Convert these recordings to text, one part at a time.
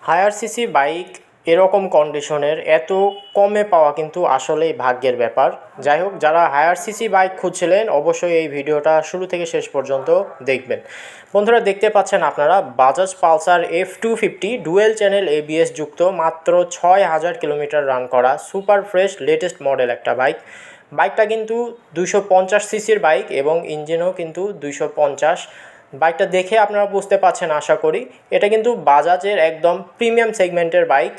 Higher CC bike এরকম কন্ডিশনের এত কমে পাওয়া কিন্তু আসলেই ভাগ্যের ব্যাপার। যাই হোক, যারা হায়ার সিসি বাইক খুঁজছিলেন অবশ্যই এই ভিডিওটা শুরু থেকে শেষ পর্যন্ত দেখবেন। বন্ধুরা, দেখতে পাচ্ছেন আপনারা Bajaj Pulsar F250 dual channel ABS যুক্ত মাত্র 6000 কিলোমিটার রান করা সুপার ফ্রেশ লেটেস্ট মডেল একটা বাইক। বাইকটা কিন্তু 250 সিসির বাইক এবং ইঞ্জিনও কিন্তু 250। বাইকটা দেখে আপনারা বুঝতে পারছেন আশা করি। এটা কিন্তু বাজাজের একদম প্রিমিয়াম সেগমেন্টের বাইক।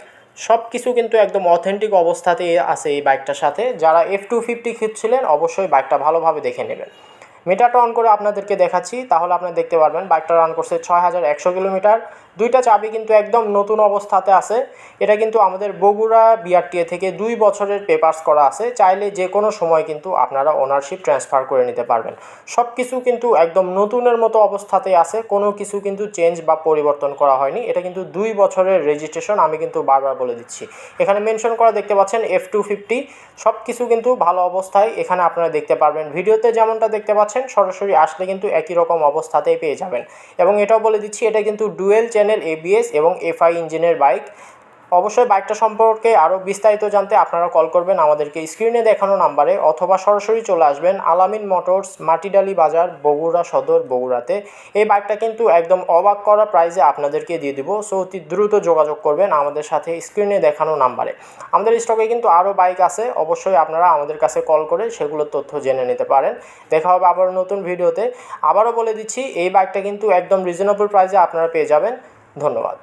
সব কিছু কিন্তু একদম অথেন্টিক অবস্থাতেই আছে এই বাইকটার সাথে। যারা F250 খুঁজছিলেন অবশ্যই বাইকটা ভালোভাবে দেখে নেবেন। মিটারটা অন করে আপনাদেরকে দেখাচ্ছি, তাহলে আপনারা দেখতে পারবেন বাইকটা রান করছে 6100 কিলোমিটার। দুইটা চাবি কিন্তু একদম নতুন অবস্থাতে আছে। এটা কিন্তু আমাদের বগুড়া BRTA থেকে 2 বছরের পেপারস করা আছে। চাইলে যে কোনো সময় কিন্তু আপনারা ওনারশিপ ট্রান্সফার করে নিতে পারবেন। সব কিছু কিন্তু একদম নতুনের মতো অবস্থাতেই আছে, কোনো কিছু কিন্তু চেঞ্জ বা পরিবর্তন করা হয়নি। এটা কিন্তু 2 বছরের রেজিস্ট্রেশন, আমি কিন্তু বারবার বলে দিচ্ছি। এখানে মেনশন করা দেখতে পাচ্ছেন F250। সব কিছু কিন্তু ভালো অবস্থায় এখানে আপনারা দেখতে পারবেন। ভিডিওতে যেমনটা দেখতে পাচ্ছেন সরাসরি আসলে কিন্তু একই রকম অবস্থাতেই পেয়ে যাবেন। এবং এটাও বলে দিচ্ছি, এটা কিন্তু ডুয়েল চ্যানেল ABS এবং FI ইঞ্জিনের বাইক। অবশ্যই বাইকটা সম্পর্কে আরও বিস্তারিত জানতে আপনারা কল করবেন আমাদেরকে স্ক্রিনে দেখানো নাম্বারে, অথবা সরাসরি চলে আসবেন আলামিন মোটরস, মাটিডালি বাজার, বগুড়া সদর, বগুড়াতে। এই বাইকটা কিন্তু একদম অবাক করা প্রাইসে আপনাদেরকে দিয়ে দিব। সো অতি দ্রুত যোগাযোগ করবেন আমাদের সাথে স্ক্রিনে দেখানো নাম্বারে। আমাদের স্টকে কিন্তু আরও বাইক আছে, অবশ্যই আপনারা আমাদের কাছে কল করে সেগুলোর তথ্য জেনে নিতে পারেন। দেখা হবে আবার নতুন ভিডিওতে। আবারও বলে দিচ্ছি, এই বাইকটা কিন্তু একদম রিজনেবল প্রাইসে আপনারা পেয়ে যাবেন। ধন্যবাদ।